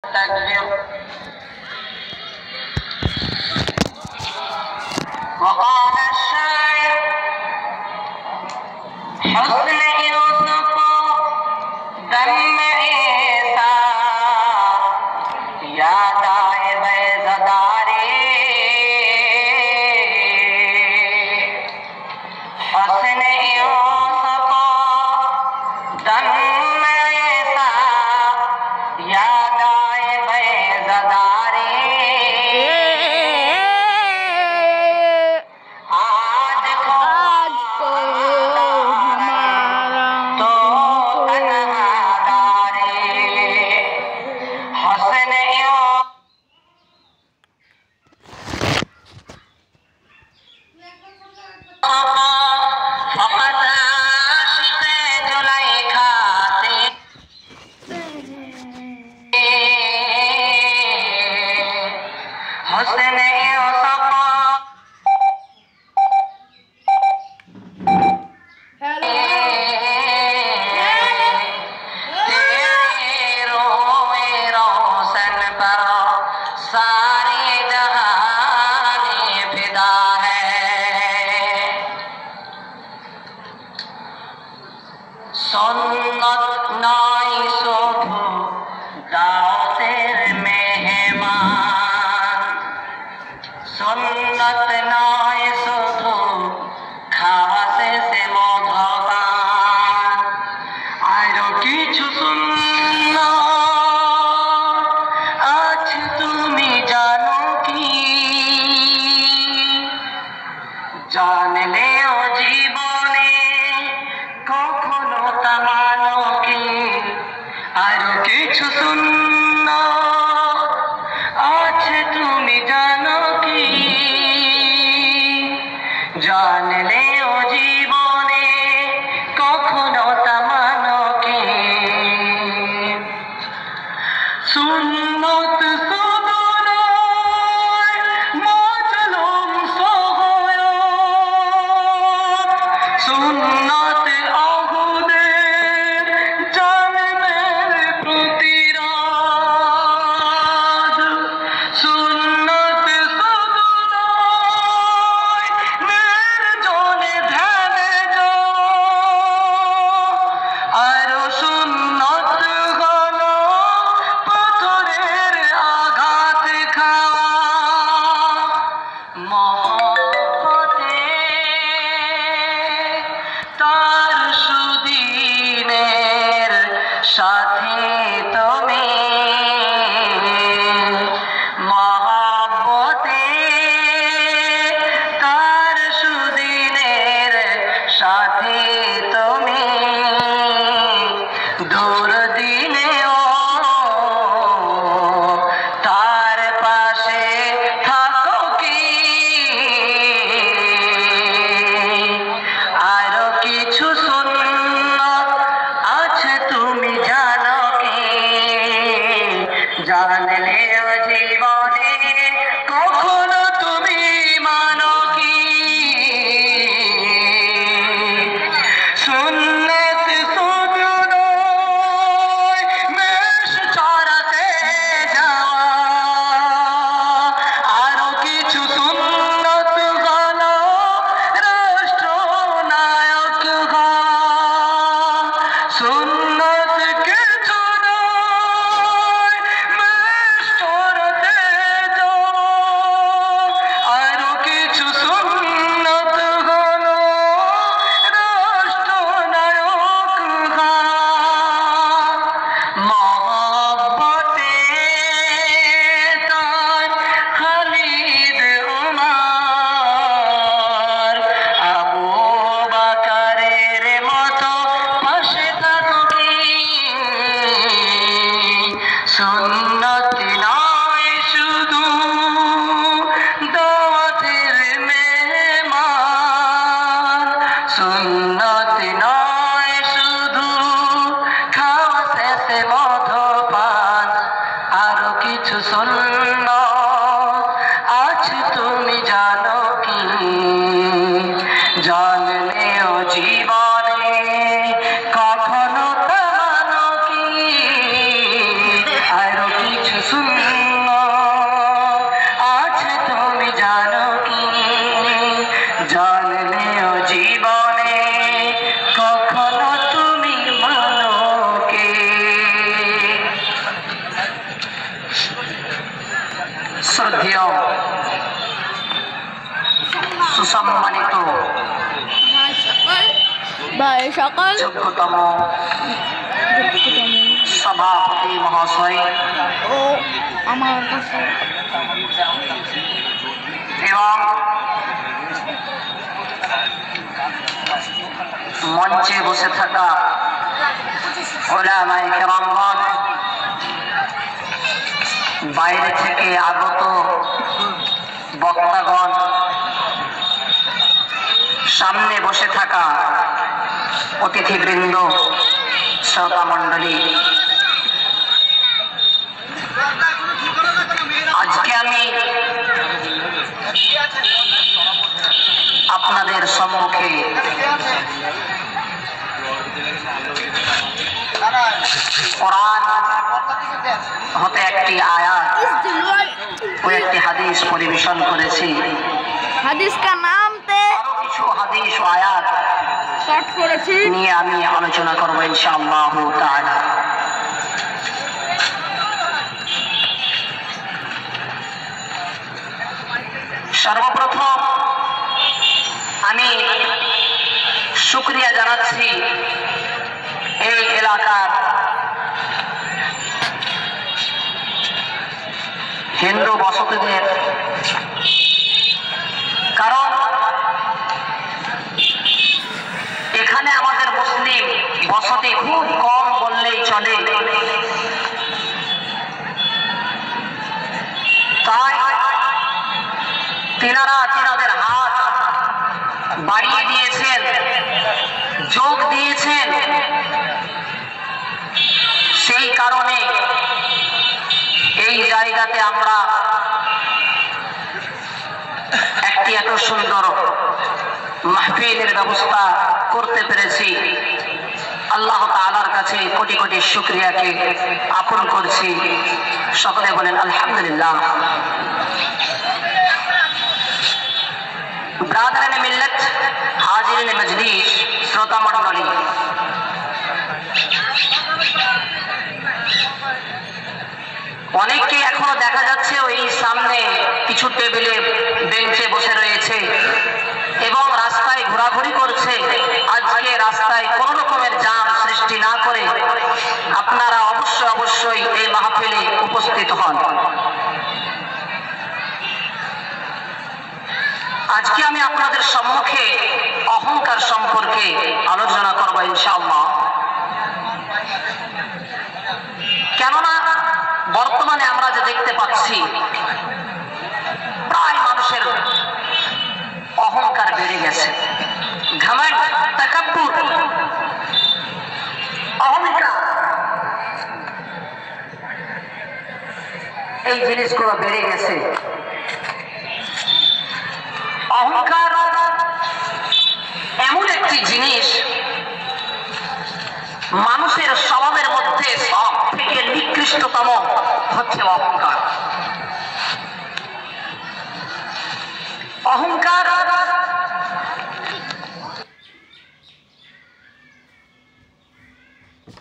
تكبر وقال الشاعر حسن يوسف دم عيسى याद आए बेज़दारी हसन यूसुफ दम ऐसा याद आए बेज़दारी आज को हमारा तो तन्हादारी हसन फकत आशिक़ जुलैखा से हसन यूसुफ तेरे रोए रोशन पर सारे जहाने फिदा है सुन्नत नाई शुधु दावतेर मेहमान सुन्नत नाई शुधु खाওয়া শেষে মধুপান আরো কিছু সুন্নাত আছে তুমি জানো কি জানলেও জীবনে কখনো তা মানো কি আরো কিছু সুন্নাত আছে তুমি জানো কি জানলেও জীবনে কখনো তা মানো কি সুন্নত শুধু নয় মাজলুম সহায়ক সুন্নত আহুদের জালিমের প্রতিরাজ সুন্নত শুধু নয় নির্জনে ধ্যানে আরো সুন্নত হলো পাথরের আঘাত খাওয়া মহব্বতে তার সুদিনের সাথী তুমি মহব্বতে তার সুদিনের সাথী তুমি দূর দিনেও তার পাশে থাকো কি আরো কিছু সুন্নাত আছে তুমি জানো কি জানলেও জীবনে কখনো তুমি মানো কি সুন্নাত শুধু নয় মেষ চরাতে যাওয়া আরো কিছু সুন্নাত হলো রাষ্ট্রনায়ক হওয়া সুন্নাত কিছু নয় মেষ চরাতে যাওয়া আরো কিছু সুন্নাত হলো রাষ্ট্রনায়ক হওয়া মহব্বতে তার খালিদ উমর আবু বকরের মতো পাশে থাকো কি সুন্নত নয় শুধু দাওয়াতের মেহমান সুন্নত নয় শুধু খাওয়া শেষে মধুপান আরো কিছু সুন্নাত আছে তুমি জানো কি জানলেও জীবনে কখনো তা মানো কি আরো কিছু শ্রদ্ধেয় সুসম্মানিত যোগ্যতম সভাপতি মহাশয় ও আমার কাছে এবং মঞ্চে বসে থাকা উলামায়ে কেরামগণ, বাইরে থেকে আগত বক্তাগণ, সামনে বসে থাকা অতিথিবৃন্দ, শ্রোতা মণ্ডলী, আজকে আমি আপনাদের সম্মুখে কোরআন হতে একটি আয়াত ও একটি হাদিস পরিবেশন করেছি। হাদিস কা নাম তে আরো কিছু হাদিস ও আয়াত পাঠ করেছি নিয়ে আমি আলোচনা করবো ইনশাআল্লাহ তাআলা। সর্বপ্রথম আমি শুকরিয়া জানাচ্ছি এই এলাকার হিন্দু বসতিদের, কারণ এখানে আমাদের মুসলিম বসতি খুব কম বললেই চলে। তাই তিনাদের হাত বাড়িয়ে দিয়েছেন, যোগ দিয়েছেন। সেই কারণে এই জায়গাতে আমরা একটি এত সুন্দর মাহফিলের ব্যবস্থা করতে পেরেছি। আল্লাহ তাআলার কাছে কোটি কোটি শুকরিয়াকে আপন করছি। সকলে বলেন আলহামদুলিল্লাহ। ব্রাদারানে মিল্লাত, হাজিরিনে মজলিস, শ্রোতা মণ্ডলী, অনেককে এখনো দেখা যাচ্ছে ওই সামনে কিছু টেবিলে বেঞ্চে বসে রয়েছে এবং রাস্তায় ঘোরাঘুরি করছে। আজকে রাস্তায় কোন রকমের জ্যাম সৃষ্টি না করে আপনারা অবশ্যই এই মাহফিলে উপস্থিত হন। আজকে আমি আপনাদের সম্মুখে অহংকার সম্পর্কে আলোচনা করব ইনশাআল্লাহ। কেননা বর্তমানে আমরা যে দেখতে পাচ্ছি প্রায় মানুষের অহংকার বেড়ে গেছে। ঘমন্ড, তাকাব্বুর, অহমিকা, এই জিনিসগুলো বেড়ে গেছে। অহংকার এমন একটি জিনিস মানুষের স্বভাবের